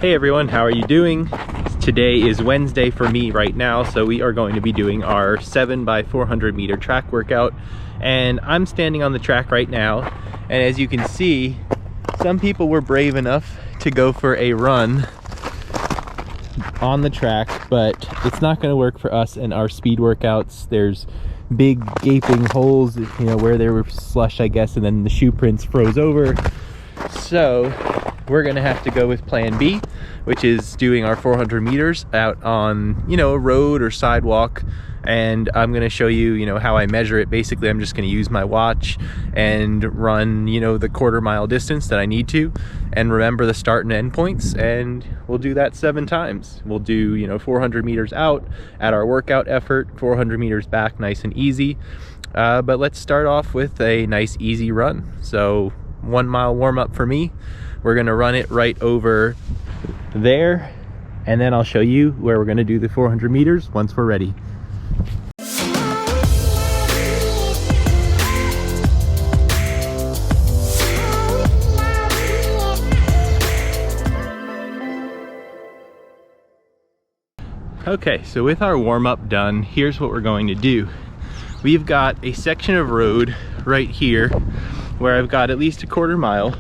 Hey everyone, how are you doing? Today is Wednesday for me right now, so we are going to be doing our 7x400 meter track workout. And I'm standing on the track right now, and as you can see, some people were brave enough to go for a run on the track, but it's not going to work for us in our speed workouts. There's big gaping holes, you know, where there were slush, I guess, and then the shoe prints froze over. So we're gonna have to go with plan B, which is doing our 400 meters out on, you know, a road or sidewalk. And I'm gonna show you, you know, how I measure it. Basically, I'm just gonna use my watch and run, you know, the quarter-mile distance that I need to, and remember the start and end points, and we'll do that 7 times. We'll do, you know, 400 meters out at our workout effort, 400 meters back, nice and easy. But let's start off with a nice easy run. So 1 mile warm-up for me. We're gonna run it right over there, and then I'll show you where we're gonna do the 400 meters once we're ready. Okay, so with our warm-up done, here's what we're going to do. We've got a section of road right here where I've got at least a quarter mile.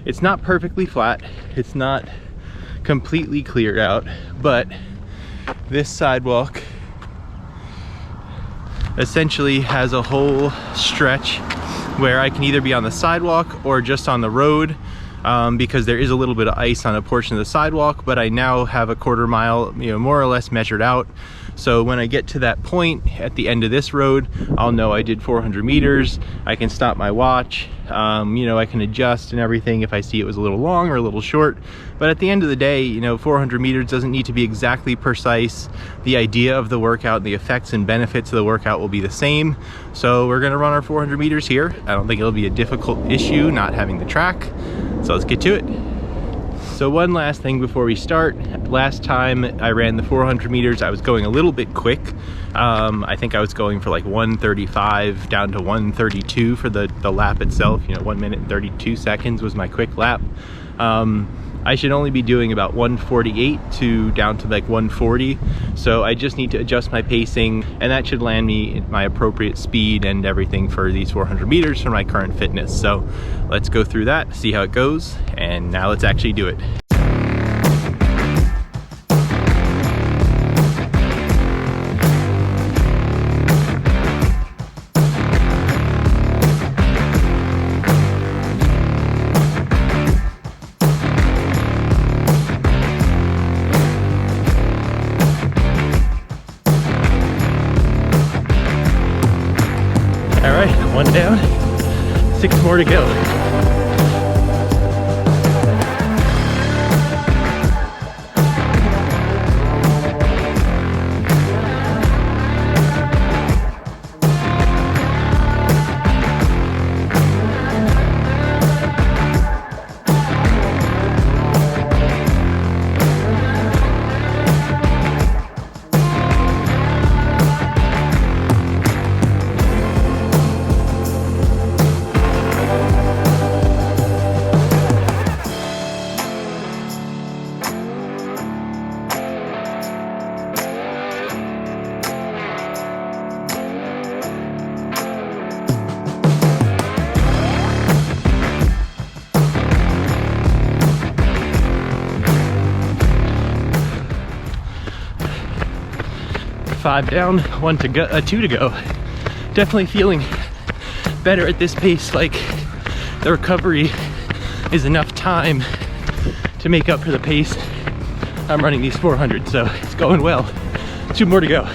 It's not perfectly flat, it's not completely cleared out, but this sidewalk essentially has a whole stretch where I can either be on the sidewalk or just on the road, because there is a little bit of ice on a portion of the sidewalk, but I now have a quarter mile, you know, more or less measured out. So when I get to that point at the end of this road, I'll know I did 400 meters. I can stop my watch, you know, I can adjust and everything if I see it was a little long or a little short. But at the end of the day, you know, 400 meters doesn't need to be exactly precise. The idea of the workout, the effects and benefits of the workout will be the same. So we're gonna run our 400 meters here. I don't think it'll be a difficult issue not having the track. So let's get to it. So one last thing before we start. Last time I ran the 400 meters, I was going a little bit quick. I think I was going for like 1:35 down to 1:32 for the lap itself. You know, 1 minute and 32 seconds was my quick lap. I should only be doing about 1:48 to down to like 1:40. So I just need to adjust my pacing, and that should land me at my appropriate speed and everything for these 400 meters for my current fitness. So let's go through that, see how it goes, and now let's actually do it. All right, 1 down, 6 more to go. Five down, 1 to go, 2 to go. Definitely feeling better at this pace. Like the recovery is enough time to make up for the pace I'm running these 400. So it's going well. 2 more to go.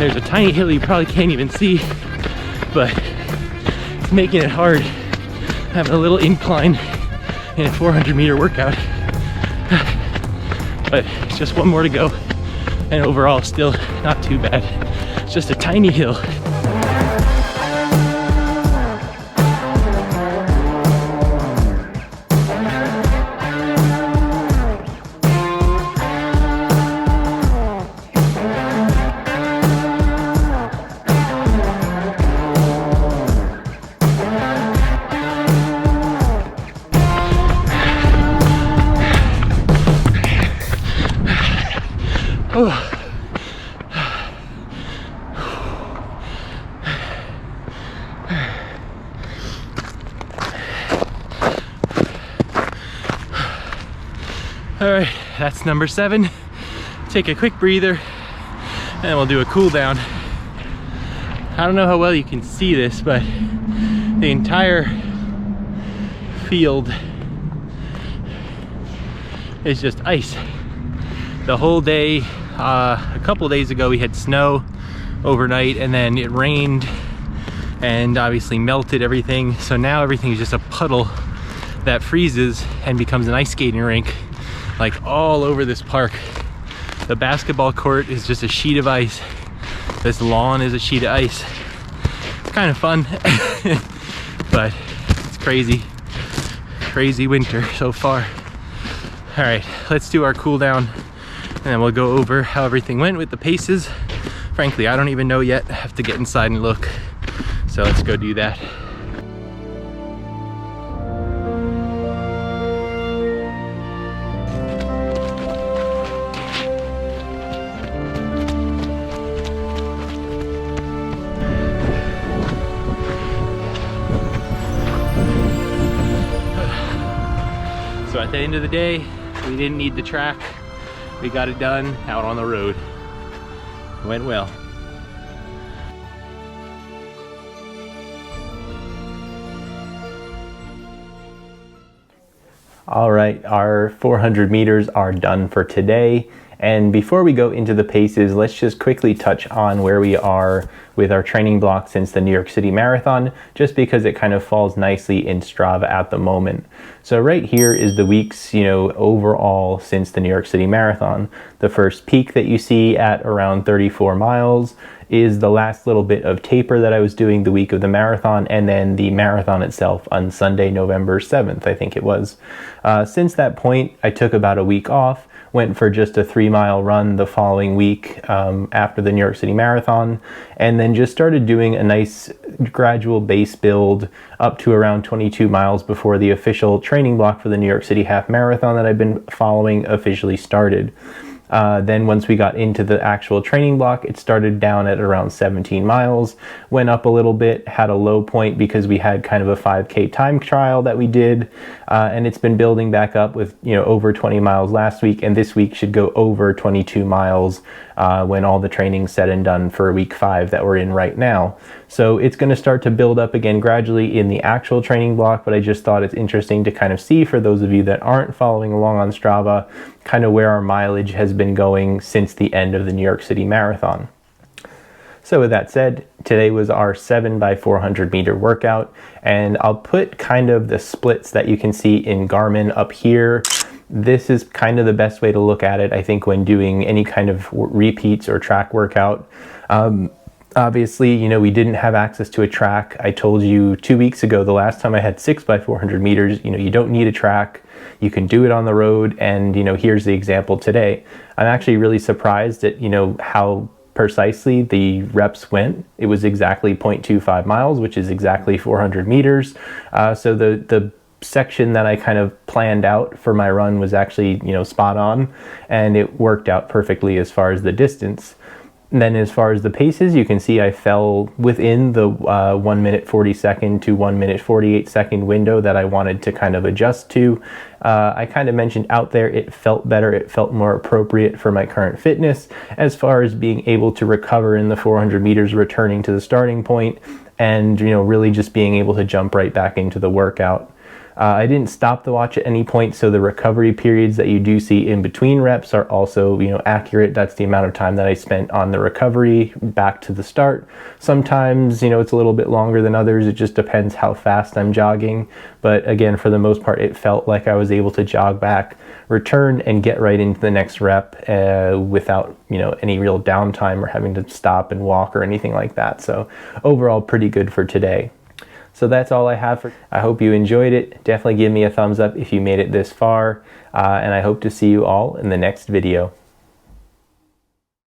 There's a tiny hill you probably can't even see, but it's making it hard having a little incline in a 400 meter workout. But just one more to go. And overall, still not too bad. It's just a tiny hill. All right, that's number 7. Take a quick breather and we'll do a cool down. I don't know how well you can see this, but the entire field is just ice. The whole day, a couple days ago we had snow overnight and then it rained and obviously melted everything. So now everything is just a puddle that freezes and becomes an ice skating rink, like all over this park. The basketball court is just a sheet of ice. This lawn is a sheet of ice. It's kind of fun, but it's crazy, crazy winter so far. All right, let's do our cool down and then we'll go over how everything went with the paces. Frankly, I don't even know yet. I have to get inside and look. So let's go do that. So at the end of the day, we didn't need the track. We got it done out on the road. Went well. All right, our 400 meters are done for today. And before we go into the paces, let's just quickly touch on where we are with our training block since the New York City Marathon, just because it kind of falls nicely in Strava at the moment. So right here is the weeks, overall since the New York City Marathon. The first peak that you see at around 34 miles is the last little bit of taper that I was doing the week of the marathon, and then the marathon itself on Sunday, November 7th, I think it was. Since that point, I took about a week off, went for just a 3-mile run the following week after the New York City Marathon, and then just started doing a nice gradual base build up to around 22 miles before the official training block for the New York City Half Marathon that I've been following officially started. Then once we got into the actual training block, it started down at around 17 miles, went up a little bit, had a low point because we had kind of a 5K time trial that we did, and it's been building back up with over 20 miles last week, and this week should go over 22 miles when all the training's said and done for week 5 that we're in right now. So it's going to start to build up again gradually in the actual training block, but I just thought it's interesting to kind of see, for those of you that aren't following along on Strava, kind of where our mileage has been going since the end of the New York City Marathon. So with that said, today was our 7x400 meter workout, and I'll put kind of the splits that you can see in Garmin up here. This is kind of the best way to look at it, I think, when doing any kind of repeats or track workout. Obviously, we didn't have access to a track. I told you 2 weeks ago, the last time I had 6x400 meters, you don't need a track. You can do it on the road, and here's the example today. I'm actually really surprised at how precisely the reps went. It was exactly 0.25 miles, which is exactly 400 meters. So the section that I kind of planned out for my run was actually spot on, and it worked out perfectly as far as the distance. And then as far as the paces, you can see I fell within the 1 minute 40 second to 1 minute 48 second window that I wanted to kind of adjust to. I kind of mentioned out there it felt better, it felt more appropriate for my current fitness as far as being able to recover in the 400 meters, returning to the starting point, and really just being able to jump right back into the workout. I didn't stop the watch at any point, so the recovery periods that you do see in between reps are also, accurate. That's the amount of time that I spent on the recovery back to the start. Sometimes, it's a little bit longer than others. It just depends how fast I'm jogging. But again, for the most part, it felt like I was able to jog back, return, and get right into the next rep without, any real downtime or having to stop and walk or anything like that. So overall, pretty good for today. So that's all I have. I hope you enjoyed it. Definitely give me a thumbs up if you made it this far, and I hope to see you all in the next video.